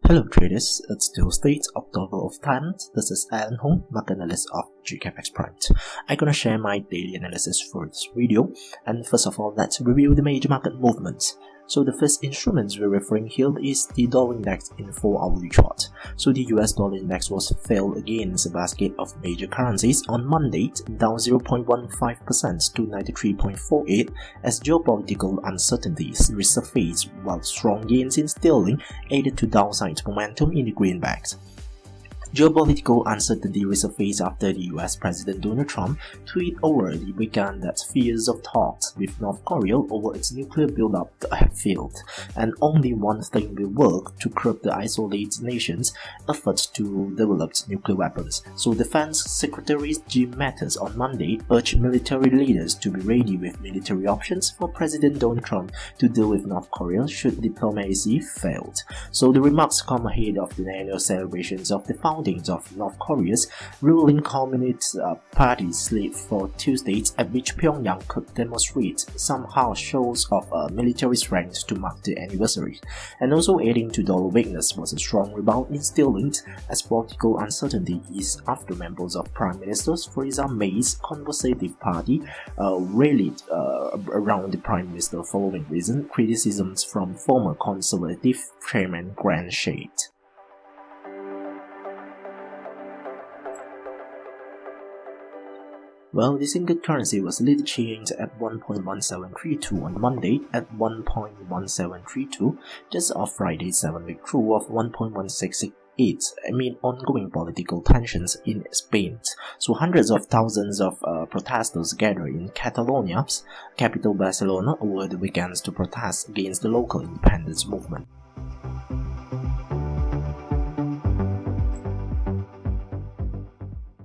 Hello traders, it's Tuesday, October of 10th. This is Alan Hong, market analyst of GKFXPrime. I'm gonna share my daily analysis for this video. And first of all, let's review the major market movements. So the first instrument we're referring here is the dollar index in 4-hourly chart. So the US dollar index was fell against a basket of major currencies on Monday, down 0.15% to 93.48 as geopolitical uncertainties resurfaced, while strong gains in sterling aided to downside momentum in the greenbacks. Geopolitical uncertainty resurfaced after the US President Donald Trump tweeted over the weekend that fears of talks with North Korea over its nuclear buildup have failed, and only one thing will work to curb the isolated nation's efforts to develop nuclear weapons. So Defense Secretary Jim Mattis on Monday urged military leaders to be ready with military options for President Donald Trump to deal with North Korea should diplomacy fail. So the remarks come ahead of the annual celebrations of the founding of North Korea's ruling Communist Party slate for Tuesdays, at which Pyongyang could demonstrate some shows of military strength to mark the anniversary. And also adding to dollar weakness was a strong rebound in sterling as political uncertainty is after members of Prime Minister Theresa May's Conservative Party rallied around the Prime Minister following recent criticisms from former Conservative Chairman Grant Shade. Well, the single currency was little changed at 1.1732 on Monday at 1.1732, just off Friday's 7-week true of 1.1668 amid ongoing political tensions in Spain. So hundreds of thousands of protesters gathered in Catalonia's capital Barcelona over the weekends to protest against the local independence movement.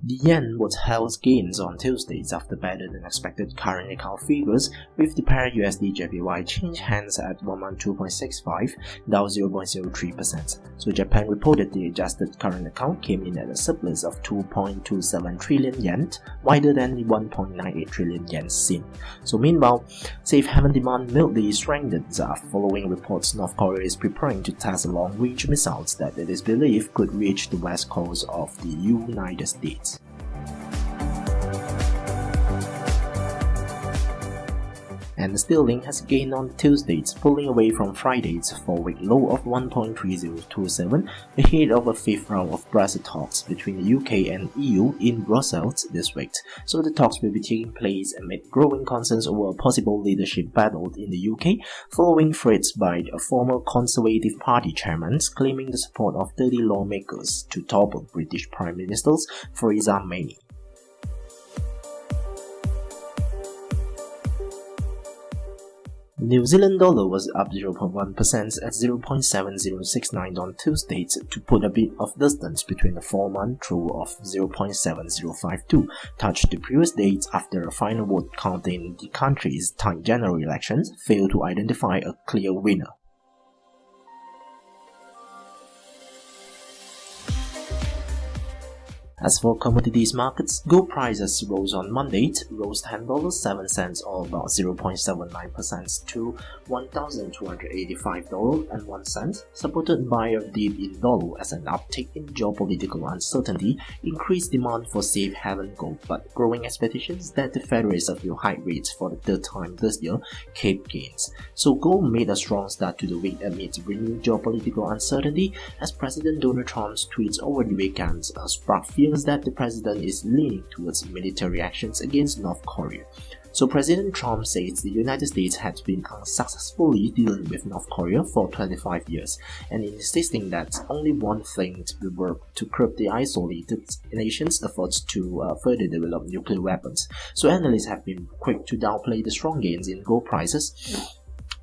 The yen was held gains on Tuesdays after better than expected current account figures, with the pair USD JPY change hands at 112.65, down 0.03%. So Japan reported the adjusted current account came in at a surplus of 2.27 trillion yen, wider than the 1.98 trillion yen seen. So meanwhile, safe haven demand mildly strengthened following reports North Korea is preparing to test long-range missiles that it is believed could reach the west coast of the United States. And the sterling has gained on Tuesdays, pulling away from Friday's 4-week low of 1.3027 ahead of a fifth round of Brexit talks between the UK and EU in Brussels this week. So the talks will be taking place amid growing concerns over a possible leadership battle in the UK, following threats by a former Conservative Party chairman claiming the support of 30 lawmakers to topple British Prime Minister Theresa May. New Zealand dollar was up 0.1% at 0.7069 on Tuesday to put a bit of distance between the 4-month true of 0.7052 touched the previous date after a final vote count in the country's tight general elections failed to identify a clear winner. As for commodities markets, gold prices rose on Monday, rose $10.07 or about 0.79% to $1,285.01, supported by a dip in dollar as an uptick in geopolitical uncertainty increased demand for safe haven gold, but growing expectations that the Federal Reserve will hike rates for the third time this year kept gains. So gold made a strong start to the week amid renewed geopolitical uncertainty as President Donald Trump's tweets over the weekend sparked fear that the president is leaning towards military actions against North Korea. So President Trump says the United States had been unsuccessfully dealing with North Korea for 25 years, and insisting that only one thing will work to curb the isolated nation's efforts to further develop nuclear weapons. So analysts have been quick to downplay the strong gains in gold prices,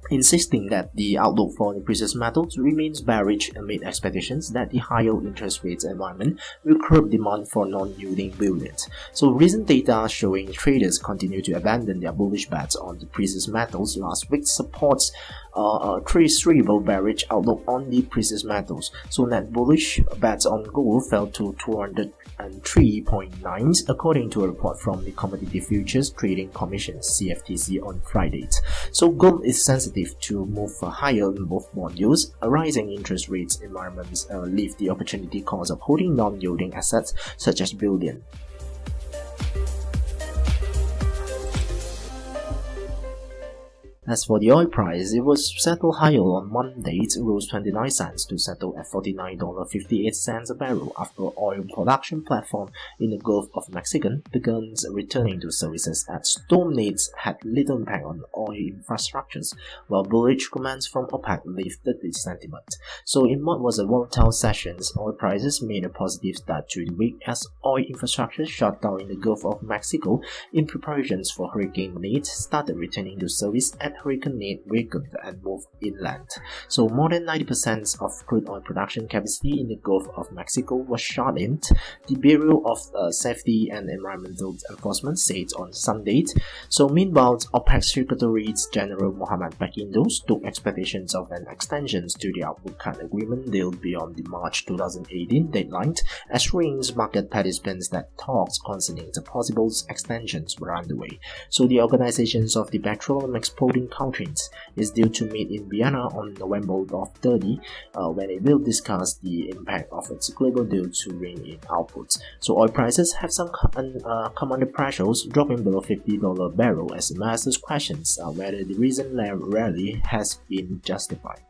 insisting that the outlook for the precious metals remains bearish amid expectations that the higher interest rates environment will curb demand for non-yielding bullions. So recent data showing traders continue to abandon their bullish bets on the precious metals last week supports a traceable bearish outlook on the precious metals. So net bullish bets on gold fell to 203.9 according to a report from the Commodity Futures Trading Commission (CFTC) on Friday. So gold is sensitive incentive to move higher in both bond yields. A rising interest rates environments leave the opportunity cost of holding non-yielding assets such as bullion. As for the oil price, it was settled higher on Monday. It rose 29 cents to settle at $49.58 a barrel after oil production platform in the Gulf of Mexico began returning to services as storm needs had little impact on oil infrastructures, while bullish comments from OPEC lifted the sentiment. So in what was a volatile session, oil prices made a positive start to the week as oil infrastructure shut down in the Gulf of Mexico in preparations for Hurricane Nate started returning to service at Hurricane Nate weakened and moved inland. So more than 90% of crude oil production capacity in the Gulf of Mexico was shut in, the Bureau of Safety and Environmental Enforcement said on Sunday. So meanwhile, OPEC Secretary General Mohammed Bakindo took expectations of an extension to the output cut agreement deal beyond the March 2018 deadline, assuring market participants that talks concerning the possible extensions were underway. So the organizations of the petroleum exporting countries is due to meet in Vienna on November 30, when it will discuss the impact of its global deal to rein in outputs. So oil prices have some come under pressures, dropping below $50 a barrel as investors questions whether the recent rally has been justified.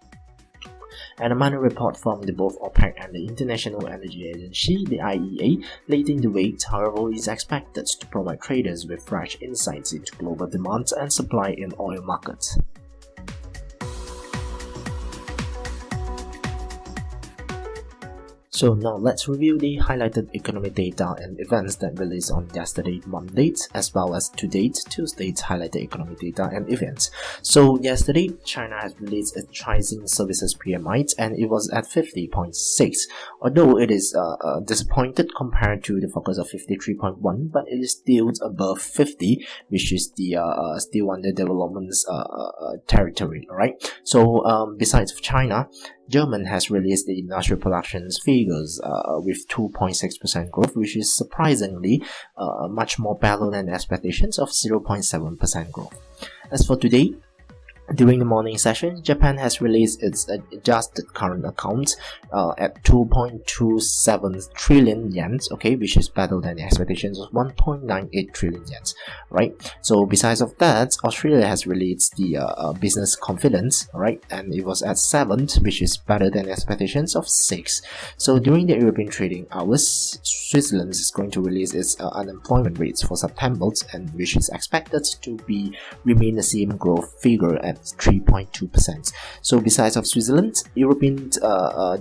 And a minor report from both OPEC and the International Energy Agency, the IEA, late in the week, however, is expected to provide traders with fresh insights into global demand and supply in oil markets. So now let's review the highlighted economic data and events that released on yesterday, Monday, as well as today, Tuesday's highlighted economic data and events. So yesterday, China has released its Pricing Services PMI and it was at 50.6, although it is disappointed compared to the focus of 53.1, but it is still above 50, which is the still under development's territory, right? So besides China, Germany has released the industrial production figures with 2.6% growth, which is surprisingly much more better than expectations of 0.7% growth. As for today, during the morning session, Japan has released its adjusted current account at 2.27 trillion yen, okay, which is better than the expectations of 1.98 trillion yen, right? So besides of that, Australia has released the business confidence, right, and it was at 7, which is better than expectations of 6. So during the European trading hours, Switzerland is going to release its unemployment rates for September, and which is expected to remain the same growth figure at 3.2%. So besides of Switzerland, European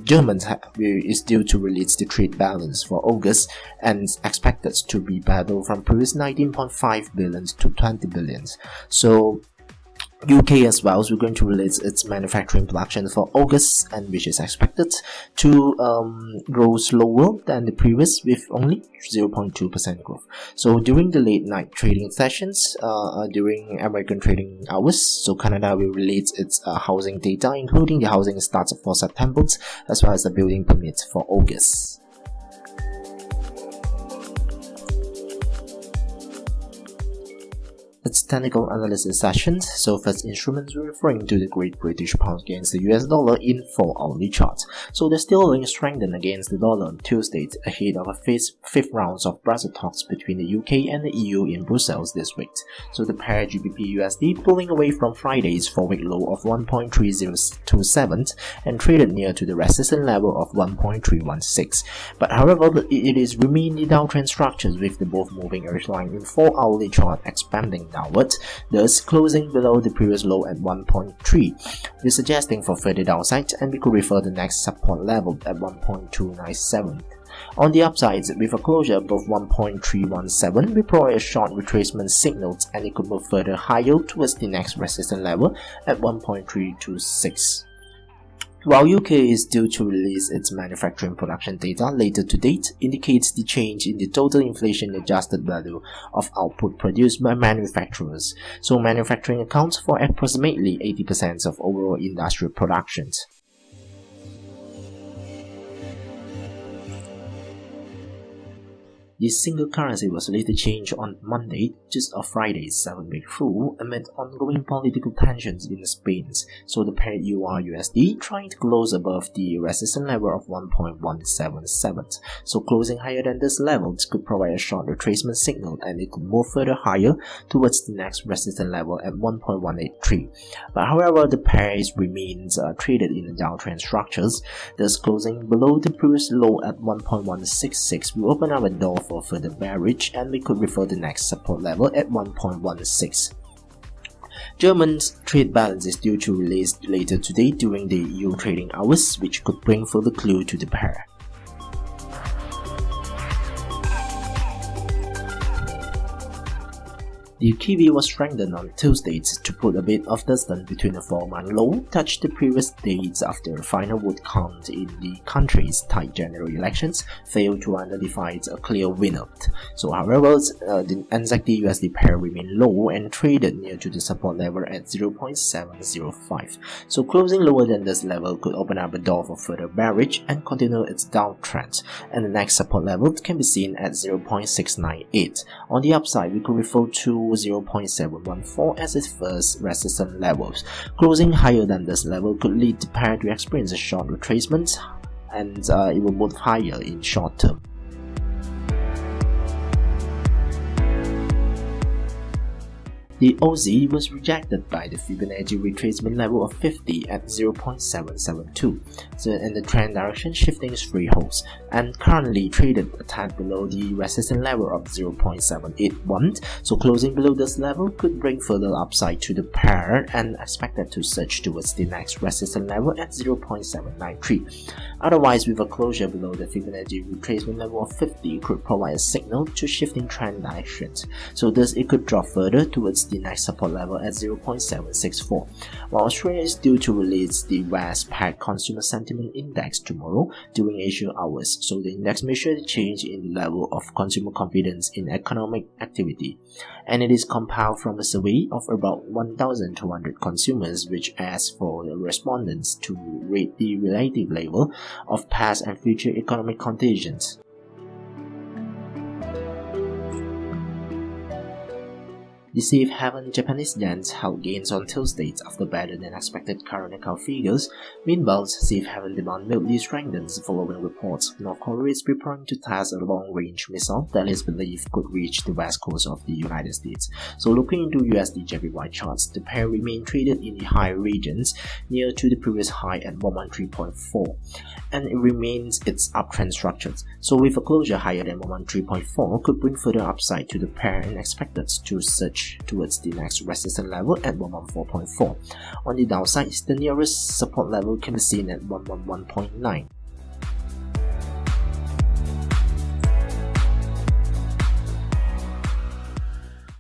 Germany is due to release the trade balance for August and expected to be better from previous 19.5 billion to 20 billion. So UK as well is going to release its manufacturing production for August, and which is expected to grow slower than the previous with only 0.2% growth. So during the late night trading sessions, during American trading hours, so Canada will release its housing data, including the housing starts for September as well as the building permits for August. Its technical analysis sessions, so first instruments were referring to the Great British Pound against the US dollar in 4-hourly charts. So the sterling strengthened against the dollar on Tuesday ahead of a fifth round of Brexit talks between the UK and the EU in Brussels this week. So the pair GBP USD pulling away from Friday's 4-week low of 1.3027 and traded near to the resistance level of 1.316. But however, it is remained the downtrend structures with the both moving average line in 4-hourly chart expanding downward, thus closing below the previous low at 1.3. This suggesting for further downside, and we could refer the next support level at 1.297. On the upside, with a closure above 1.317, we provide a short retracement signal and it could move further higher towards the next resistance level at 1.326. While UK is due to release its manufacturing production data later to date, indicates the change in the total inflation adjusted value of output produced by manufacturers. So manufacturing accounts for approximately 80% of overall industrial production. The single currency was later changed on Monday, just a Friday's 7-week through, amid ongoing political tensions in Spain, so the paired EUR-USD trying to close above the resistance level of 1.177. So closing higher than this level could provide a short retracement signal, and it could move further higher towards the next resistance level at 1.183. But however, the pair remains traded in a downtrend structures, thus closing below the previous low at 1.166 will open up a door for further bearish, and we could refer the next support level at 1.16. German's trade balance is due to release later today during the EU trading hours, which could bring further clue to the pair. The Kiwi was strengthened on Tuesday to put a bit of distance between the 4-month low touched the previous days after a final vote count in the country's tight general elections failed to identify a clear winner. So however, the NZD-USD pair remained low and traded near to the support level at 0.705. So closing lower than this level could open up a door for further bearish and continue its downtrend, and the next support level can be seen at 0.698. On the upside, we could refer to 0.714 as its first resistance levels. Closing higher than this level could lead the pair to experience a short retracement, and it will move higher in short term. The Aussie was rejected by the Fibonacci retracement level of 50 at 0.772, so in the trend direction shifting is free holds, and currently traded a tad below the resistance level of 0.781, so closing below this level could bring further upside to the pair and expected to surge towards the next resistance level at 0.793. Otherwise, with a closure below the Fibonacci retracement level of 50 could provide a signal to shifting trend directions, so thus it could drop further towards the next support level at 0.764. While Australia is due to release the Westpac Consumer Sentiment Index tomorrow during Asia hours, so the index measures the change in the level of consumer confidence in economic activity, and it is compiled from a survey of about 1,200 consumers, which asks for the respondents to rate the relative level of past and future economic conditions. The safe haven Japanese yen held gains on Tuesday after better than expected current account figures. Meanwhile, safe haven demand mildly strengthens following reports North Korea is preparing to test a long-range missile that is believed could reach the west coast of the United States. So looking into USD JPY charts, the pair remain traded in the high regions near to the previous high at 113.4, and it remains its uptrend structures. So with a closure higher than 113.4 could bring further upside to the pair and expected to surge towards the next resistance level at 114.4. On the downside, the nearest support level can be seen at 111.9.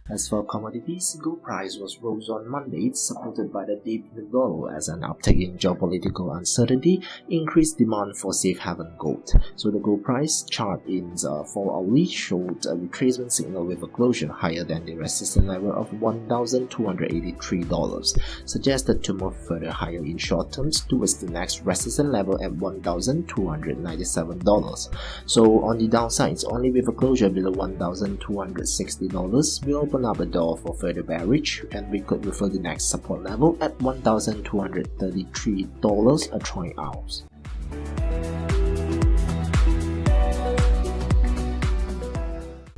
As for commodities, gold price was rose on Monday, supported by the dip in the dollar as an uptick in geopolitical uncertainty increased demand for safe haven gold. So the gold price chart in 4-hourly showed a retracement signal with a closure higher than the resistance level of $1,283, suggested to move further higher in short terms towards the next resistance level at $1,297. So on the downside, only with a closure below $1,260 will open up a door for further bearish, and we could refer the next support level at $1,233 a troy ounce.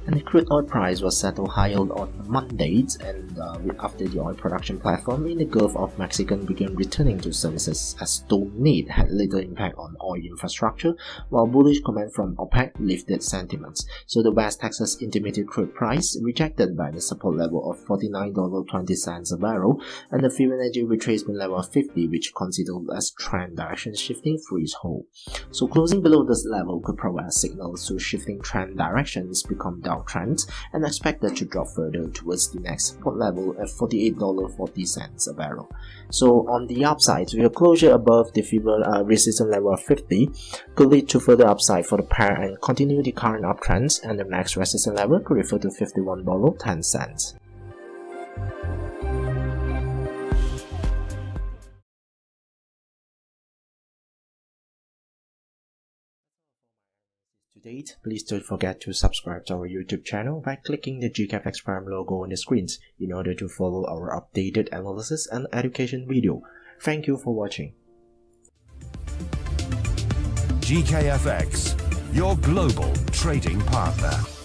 And the crude oil price was settled higher on Monday, and after the oil production platform in the Gulf of Mexico began returning to services as donate had little impact on oil infrastructure, while bullish comment from OPEC lifted sentiments. So the West Texas Intermediate crude price rejected by the support level of $49.20 a barrel, and the Fibonacci retracement level of 50, which considered as trend direction shifting, freeze hold. So closing below this level could provide signals to shifting trend directions become downtrend and expected to drop further towards the next support level at $48.40 a barrel. So on the upside, with a closure above the resistance level of 50 could lead to further upside for the pair and continue the current uptrend, and the next resistance level could refer to $51.10. To date, please don't forget to subscribe to our YouTube channel by clicking the GKFXPrime logo on the screens in order to follow our updated analysis and education video. Thank you for watching. GKFX, your global trading partner.